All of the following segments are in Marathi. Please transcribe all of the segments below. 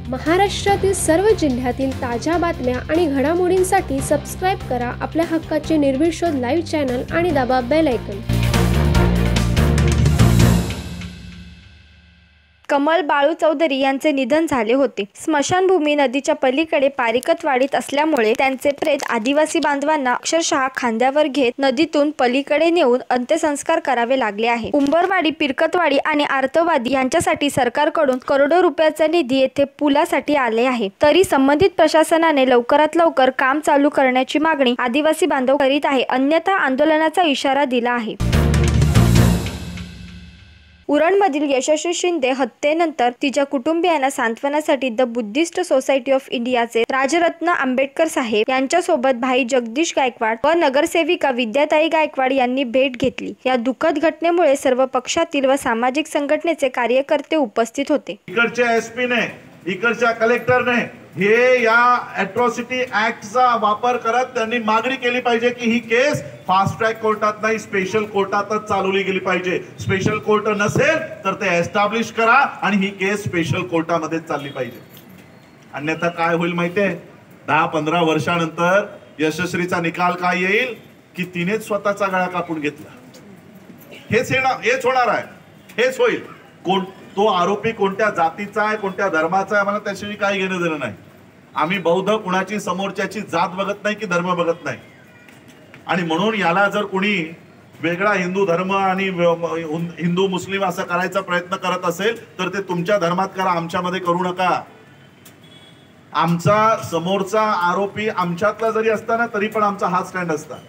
महाराष्ट्रातील सर्व जिल्ह्यातील ताज्या बातम्या आणि घडामोडींसाठी सबस्क्राइब करा आपल्या हक्काचे निर्भीड शोध लाईव्ह चॅनल आणि दाबा बेल आयकॉन। कमल बाळू चौधरी यांचे निधन झाले होते। स्मशानभूमी नदीच्या पलीकडे पारिकतवाडीत असल्यामुळे त्यांचे प्रेत आदिवासी बांधवांना अक्षरशः खांद्यावर घेत नदीतून पलीकडे नेऊन अंत्यसंस्कार करावे लागले आहे। उंबरवाडी, पिरकतवाडी आणि आर्तवादी यांच्यासाठी सरकारकडून करोडो रुपयाचा निधी येथे पुलासाठी आले आहे, तरी संबंधित प्रशासनाने लवकरात लवकर काम चालू करण्याची मागणी आदिवासी बांधव करीत आहे, अन्यथा आंदोलनाचा इशारा दिला आहे। उरणमधील यशस्वी शिंदे हत्येनंतर तिच्या कुटुंबियांना सांत्वनासाठी द बुद्धिस्ट सोसायटी ऑफ इंडियाचे राजरत्न आंबेडकर साहेब यांच्यासोबत भाई जगदीश गायकवाड व नगरसेविका विद्याताई गायकवाड यांनी भेट घेतली। या दुःखद घटनेमुळे सर्व पक्षातील व सामाजिक संघटनेचे कार्यकर्ते उपस्थित होते। इकडच्या एसपी ने, इकडच्या कलेक्टरने हे या अॅट्रॉसिटी ऍक्टचा वापर करत त्यांनी मागणी केली पाहिजे की ही केस फास्ट ट्रॅक कोर्टात नाही, स्पेशल कोर्टातच चालवली गेली पाहिजे। स्पेशल कोर्ट नसेल तर ते एस्टॅब्लिश करा आणि ही केस स्पेशल कोर्टामध्ये चालली पाहिजे। अन्यथा काय होईल माहितीये, 10-15 वर्षानंतर यशस्वीचा निकाल काय येईल की तिनेच स्वतःचा गळा कापून घेतला। हेच होणार आहे, हेच होईल। तो आरोपी कोणत्या जातीचा आहे, कोणत्या धर्माचा आहे, मला त्याशिवाय काही घेणं देणं नाही। आम्ही बौद्ध कुणाची समोरच्याची जात बघत नाही की धर्म बघत नाही, आणि म्हणून याला जर कोणी वेगळा हिंदू धर्म आणि हिंदू मुस्लिम असं करायचा प्रयत्न करत असेल तर ते तुमच्या धर्मात करा, आमच्यामध्ये करू नका। आमचा समोरचा आरोपी आमच्यातला जरी असताना तरी पण आमचा हा स्टँड असता।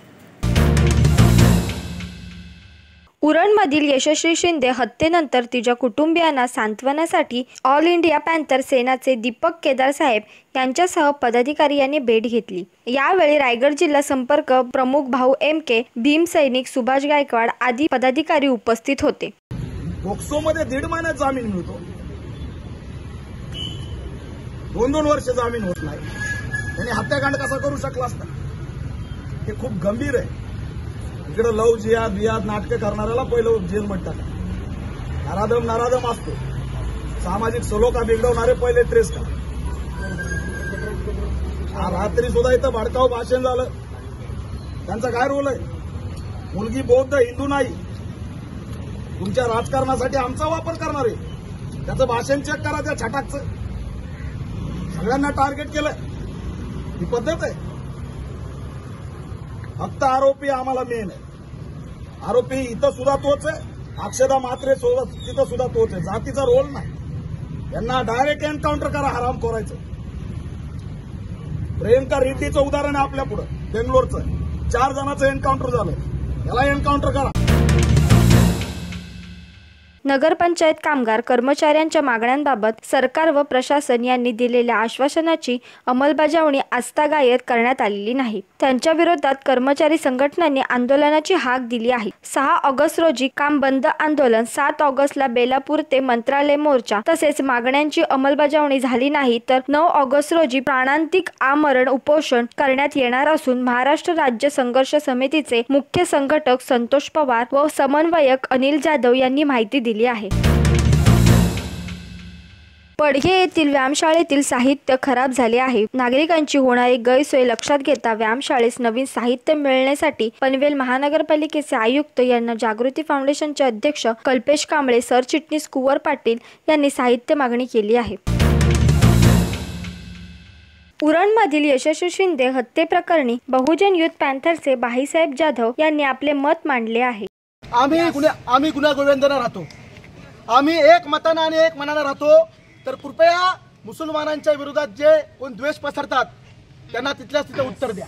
उरणमधील यशस्वी शिंदे हत्येनंतर तिच्या कुटुंबियांना सांत्वनासाठी ऑल इंडिया पॅन्थर सेनाचे दीपक केदार साहेब यांच्यासह पदाधिकारी यांनी भेट घेतली। यावेळी रायगड जिल्हा संपर्क प्रमुख भाऊ MK, भीम सैनिक सुभाष गायकवाड आदी पदाधिकारी उपस्थित होते। पोक्सो मध्ये 1.5 महिन्यात जामीन मिळतो, 2-2 वर्ष जामीन होत नाही। त्यांनी हत्याकांड कसा करू शकला असता, हे खूप गंभीर आहे। इकडे लव जिहाद बिहाद नाटक करणाऱ्याला पहिलं जेलमध्ये टाका, नराधम असतो। सामाजिक सलोखा बिघडवणारे पहिले ट्रेस करा। रात्री सुद्धा इथं भडकाऊ भाषण झालं, त्यांचा काय रोल आहे? मुलगी बौद्ध हिंदू नाही, तुमच्या राजकारणासाठी आमचा वापर करणार आहे। त्याचं भाषण चेक करा, त्या छटाकचं सगळ्यांना टार्गेट केलंय, ही पद्धत आहे। फक्त आरोपी आम्हाला मेन आहे, आरोपी इथं सुद्धा तोच आहे, अक्षदा मात्रे सोबत तिथं सुद्धा तोच आहे, जातीचा रोल नाही। यांना डायरेक्ट एन्काउंटर करा, हराम करायचं। प्रियंका रेड्डीचं उदाहरण आहे आपल्या पुढे, बेंगलोरचं 4 जणांचं एन्काउंटर झालं, याला एन्काउंटर करा। नगरपंचायत कामगार कर्मचाऱ्यांच्या मागण्यांबाबत सरकार व प्रशासन यांनी दिलेल्या आश्वासनाची अंमलबजावणी आजतागायत करण्यात आलेली नाही। त्यांच्या विरोधात कर्मचारी संघटनांनी आंदोलनाची हाक दिली आहे। 6 ऑगस्ट रोजी काम बंद आंदोलन, 7 ऑगस्टला बेलापूर ते मंत्रालय मोर्चा, तसेच मागण्यांची अंमलबजावणी झाली नाही तर 9 ऑगस्ट रोजी प्राणांतिक आमरण उपोषण करण्यात येणार असून महाराष्ट्र राज्य संघर्ष समितीचे मुख्य संघटक संतोष पवार व समन्वयक अनिल जाधव यांनी माहिती दिली आहे। पडघे येथील व्यायामशाळेतील साहित्य खराब झाले आहे। नागरिकांची होणारी गैरसोय लक्षात घेता व्यायामशाळेस नवीन साहित्य मिळण्यासाठी पनवेल महानगरपालिकेचे आयुक्त यांना जागृती फाउंडेशनचे अध्यक्ष कल्पेश कांबळे, सरचिटणीस कुंवर पाटील यांनी साहित्य मागणी केली आहे। उरणमधील यशस्वी शिंदे हत्येप्रकरणी बहुजन युथ पॅन्थरचे भाईसाहेब जाधव यांनी आपले मत मांडले आहे। आम्ही गुन्हा गोविंदाने राहतो, आम्ही एक मताने आणि एक मनाने राहतो, तर कृपया मुसलमानांच्या विरोधात जे कोण द्वेष पसरतात त्यांना तिथल्याच तिथे उत्तर द्या।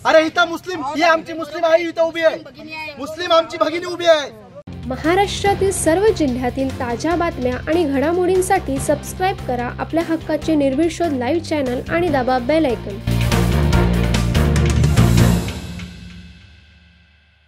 अरे इथं मुस्लिम, ही आमची मुस्लिम आई इथं उभी आहे, मुस्लिम आमची भगिनी उभी आहे। महाराष्ट्रातील सर्व जिल्ह्यातील ताज्या बातम्या आणि घडामोडींसाठी सबस्क्राइब करा आपल्या हक्काचे निर्भीड शोध लाईव्ह चॅनल आणि दाबा बेल आयकॉन।